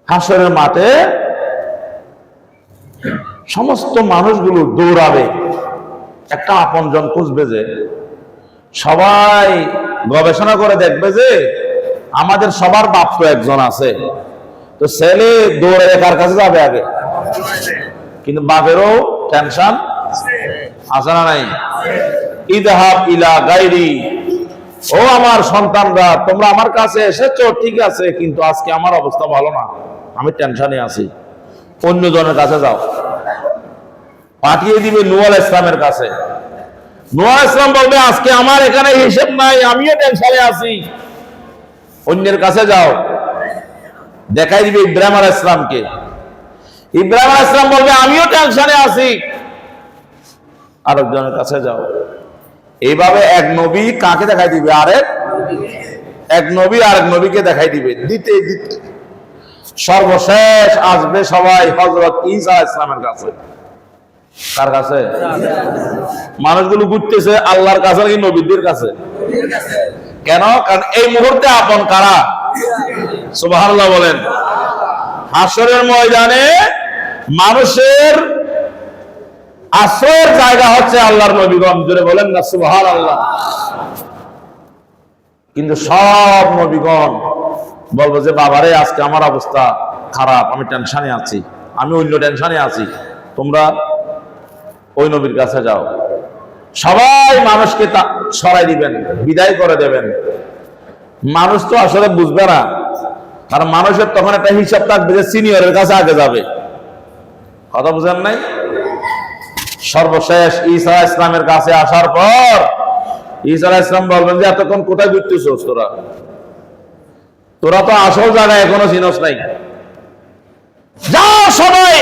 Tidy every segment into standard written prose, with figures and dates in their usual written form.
হাসরের মাঠে সমস্ত মানুষগুলো দৌড়াবে, একটা আপনজন খুঁজবে, যে সবাই গবেষণা করে দেখবে যে আমাদের সবার বাপ তো একজন আছে, তো ছেলে দৌড়ে কার কাছে যাবে আগে? কিন্তু বাপেরও টেনশন আছে না নাই? ইযহাব ইলা গায়রি, ও আমার সন্তানরা, তোমরা আমার কাছে এসেছো ঠিক আছে, কিন্তু আজকে আমার অবস্থা ভালো না, আমি টেনশনে আছি, অন্যজনের কাছে যাও। পাঠিয়ে দিবে নূহ আলাইহিস সালামের কাছে। নূহ আলাইহিস সালাম বলবে আজকে আমার এখানে হিসাব নাই, আমিও টেনশনে আছি, অন্যের কাছে যাও। দেখাই দিবে ইব্রাহিম আলাইহিস সালামকে। ইব্রাহিম আলাইহিস সালাম বলবে আমিও টেনশনে আছি, আরেকজনের কাছে যাও। এইভাবে এক নবী কাকে দেখাই দিবে? এক নবী আরেক নবীকে দেখাই দিবে, দিতে দিতে সর্বশেষ আসবে সবাই হযরত ঈসা আলাইহিস সালামের কাছে। কার কাছে? মানুষগুলো ঘুরতেছে আল্লাহর কাছে নাকি নবীদের কাছে? কেন? কারণ এই মুহূর্তে আপন কারা? সুবহানাল্লাহ বলেন। হাসরের ময়দানে মানুষের আশ্রয়ের জায়গা হচ্ছে আল্লাহর নবীগণ, জোরে বলেন না সুবহানাল্লাহ। কিন্তু সব নবীগণ বলবো যে বাবারে আজকে আমার অবস্থা খারাপ, আমি টেনশনে আছি, আমি অন্য টেনশনে আছি, তোমরা ওই নবীর কাছে যাও। সবাই মানুষকে সরাই দিবেন, বিদায় করে দেবেন। মানুষ তো আসলে বুঝবে না, কারণ মানুষের তখন একটা হিসাব থাকবে যে সিনিয়রের কাছে আগে যাবে। কথা বুঝেন নাই? সর্বশেষ ঈসা আলাইহিস সালামের কাছে আসার পর ঈসা আলাইহিস সালাম বলবেন যে এতক্ষণ কোথায় ঘুরতেছিস তোরা? তোরা তো আসল জায়গায় এখনো চিনস নাই। যা সবাই,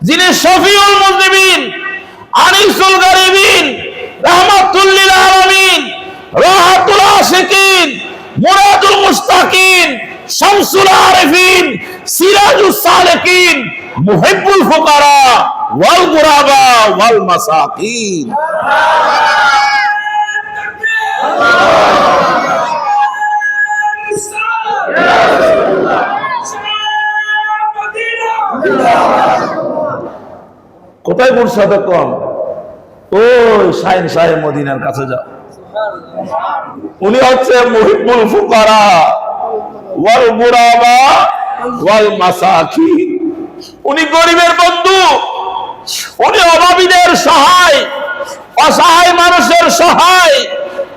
যিনি শফিউল মুজনিবিন, আনিসুল গারিবিন, রাহমাতুল লিল আলামিন, রাহাতুল আশিকিন, মুরাদুল মুস্তাকিন, শামসুল আরিফিন, সিরাজুস সালিকিন, মুহিব্বুল ফুকারা ওয়াল গুরাবা ওয়াল মাসাকিন। কোথায় ঘুরছে এতক্ষণ? ওই শাইন সাহেব মদিনার কাছে যাও। উনি হচ্ছে মুহিব্বুল ফুকারা ওয়াল গুরাবা ওয়াল মাসাকিন। উনি গরিবের বন্ধু, উনি অভাবীদের সহায়, অসহায় মানুষের সহায়,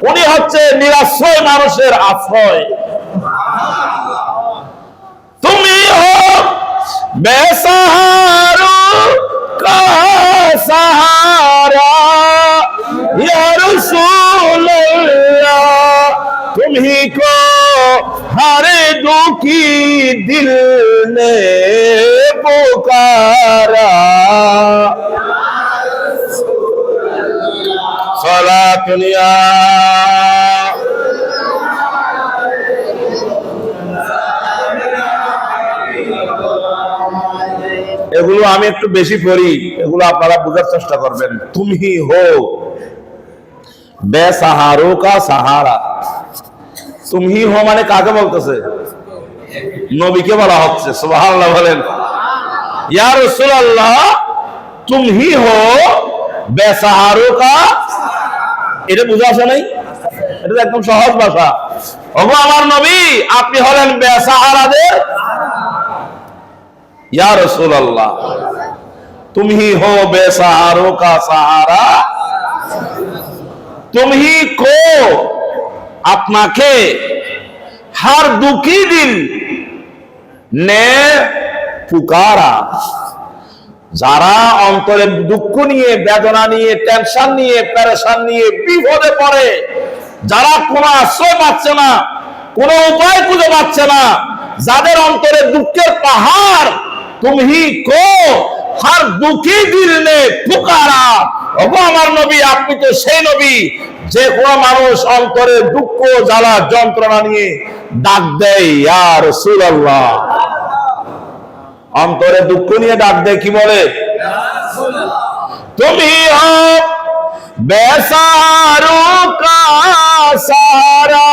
উনি হচ্ছে নিরাশ্রয় মানুষের আশ্রয়। তুমি হো বেসাহারা কা सहारा या रसूलल्लाह, तुम्ही को हर दुखी दिल ने पुकारा। सलातुनिया এগুলো আমি একটু বেশি পড়ি, এগুলো আপনারা বোঝার চেষ্টা করবেন। তুমি হো বেসাহারো কা সাহারা। তুমি হো মানে কাকে বলতেছে? নবীকে বলা হচ্ছে। সুবহানাল্লাহ বলেন। ইয়া রাসূলুল্লাহ, তুমি হো বেসাহারো কা, এটা বুঝা আসে নাই? এটা একদম সহজ ভাষা। ওগো আমার নবী, আপনি হলেন বেসাহারাদের। या रसूल अल्लाह, तुम ही हो बेसहारों का सहारा, तुम ही को আপনাকে हर दुखी दिल ने पुकारा। যারা অন্তরে দুঃখ নিয়ে, বেদনা নিয়ে, টেনশন নিয়ে, পেরেশান নিয়ে বিপদে পড়ে, যারা কোনো আশ্রয় পাচ্ছে না, কোনো উপায় খুঁজে পাচ্ছে না, যাদের অন্তরে দুঃখের পাহাড়, তুমি কো हर दुखी दिल ने पुकारा। ওগো আমার নবী, আপনি তো সেই নবী যে কোন মানুষ অন্তরে দুঃখ জ্বালা যন্ত্রণা নিয়ে ডাক দেয় ইয়া রাসূলুল্লাহ। অন্তরে দুঃখ নিয়ে ডাক দেয়, কি বলে? তুমি হো বেসাহারো কা সাহারা।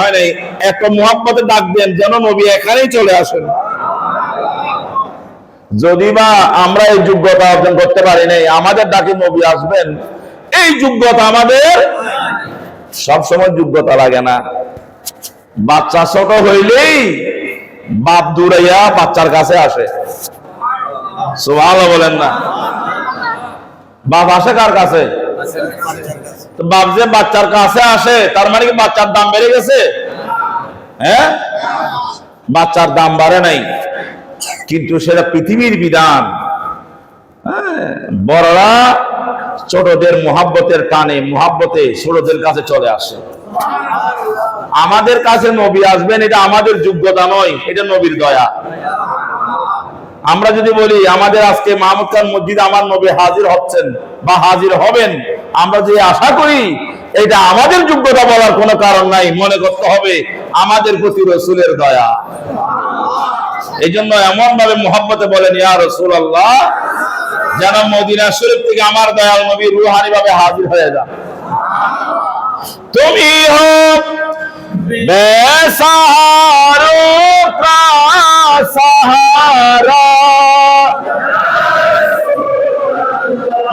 হয় নাই, একটা মুহাব্বতে ডাক দেন যেন নবী এখানেই চলে আসেন। যদি বা আমরা এই যোগ্যতা অর্জন করতে পারি নাই, আমাদের ডাকে নবী আসবেন, এই যোগ্যতা আমাদের সবসময় যোগ্যতা লাগে না। বাচ্চা ছোট হইলেই বাপ দূরাইয়া বাচ্চার কাছে আসে, সুবহানাল্লাহ বলেন না? বাপ আসে কার কাছে? বাপ যে বাচ্চার কাছে আসে তার মানে কি বাচ্চার দাম বেড়ে গেছে? হ্যাঁ, বাচ্চার দাম বাড়ে নাই, কিন্তু সেটা পৃথিবীর বিধান। বড়রা ছোটদের মুহাব্বতের টানে, মুহাব্বতে ছোটদের কাছে চলে আসে। আমাদের কাছে নবী আসবেন এটা আমাদের যোগ্যতা নয়, এটা নবীর দয়া। আমরা যদি বলি আমাদের আজকে মাহমুদ খান মসজিদে আমার নবী হাজির হচ্ছেন বা হাজির হবেন, আমরা যে আশা করি, এটা আমাদের যোগ্যতা বলার কোনো কারণ নাই। মনে করতে হবে আমাদের প্রতি রাসূলের দয়া। এই জন্য এমন ভাবে মুহাব্বতে বলেন ইয়া রাসূলুল্লাহ, যেন মদিনা শরীফ থেকে আমার দয়াল নবী রূহানি ভাবে হাজির হয়ে যান। তুমি হো বেসাহারো কা সাহারা,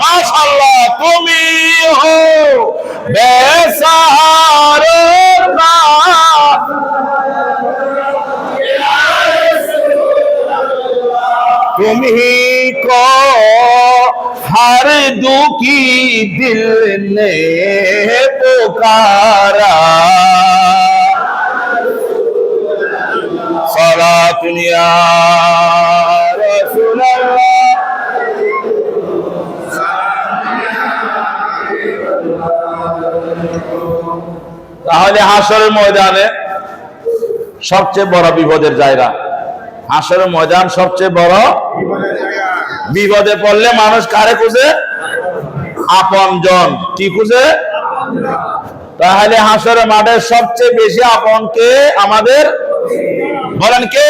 মাশাআল্লাহ, তুমি হো বেসাহারো কা, तुम्ही को हर दुखी दिल ने पुकारा, सलातुन या रसूलल्लाह। তাহলে হাশরের ময়দানে সবচেয়ে বড় বিপদের জায়গা, হাশরের ময়দান সবচেয়ে বড় বিপদে পড়লে মানুষ কারে খুঁজে? আপনজন। কি খুঁজে? তাহলে হাশরের মাঠে সবচেয়ে বেশি আপন কে আমাদের? বলেন কে?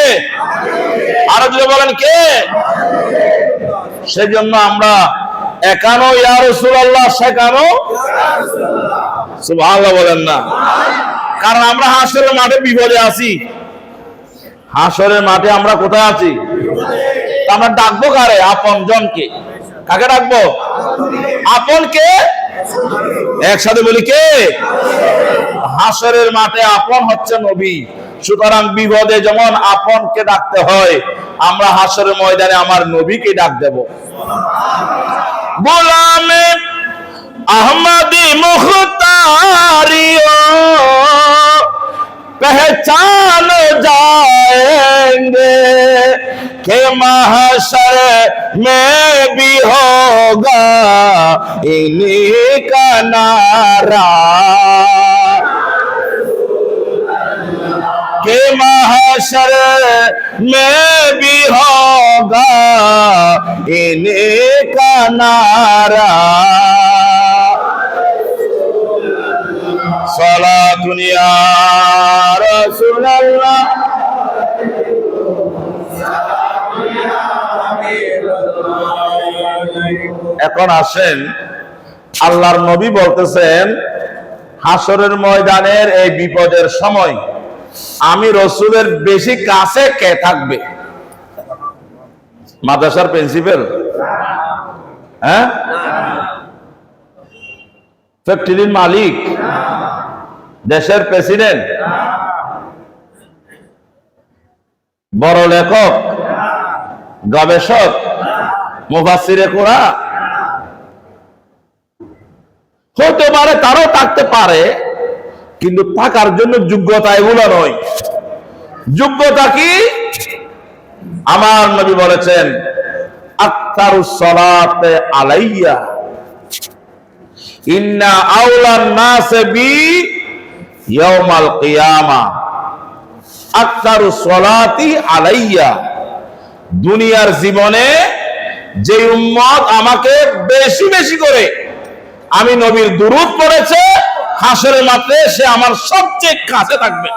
আরো যদি বলেন কে? সেজন্য আমরা একানো ইয়া রাসূলুল্লাহ, সেকানো সুবহানাল্লাহ বলেন না? কারণ আমরা হাশরের মাঠে বিপদে আছি। হাশরের মাঠে আমরা কোথায় আছি? আমরা ডাকবো কারে? আপন জনকে। কাকে ডাকবো? আপন কে? একসাথে বলি কে? হাশরের মাঠে আপন হচ্ছে নবী। সুতরাং বিপদে যেমন আপনকে ডাকতে হয়, আমরা হাশরের ময়দানে আমার নবীকে ডাক দেব। গোলামে আহমদি মুখতারিও पहचान जाएंगे कि महशर में भी होगा इन्हीं का नारा, कि महशर में भी होगा इन्हीं का नारा, सलातुन या রাসূলুল্লাহ। এখন আসেন, আল্লাহর নবী বলতেছেন হাশরের ময়দানের এই বিপদের সময় আমি রাসূলের বেশি কাছে কে থাকবে? মাদ্রাসার প্রিন্সিপাল? হ্যাঁ? ফ্যাক্টরির মালিক? দেশের প্রেসিডেন্ট? বড় লেখক, গবেষক, মুফাসসিরে কোরআন? হতে পারে, তারও থাকতে পারে, কিন্তু থাকার জন্য যোগ্যতা এগুলো নয়। যোগ্যতা কি? আমার নবী বলেছেন আকতারুস সালাতে আলাইয়া ইন্না আওলান নাস বি ইয়াউমাল কিয়ামা, আকতারুস সালাতি আলাইয়া। দুনিয়ার জীবনে যে উম্মত আমাকে বেশি বেশি করে আমি নবীর দুরূদ পড়েছে, হাশরের মাঠে সে আমার সবচেয়ে কাছে থাকবে।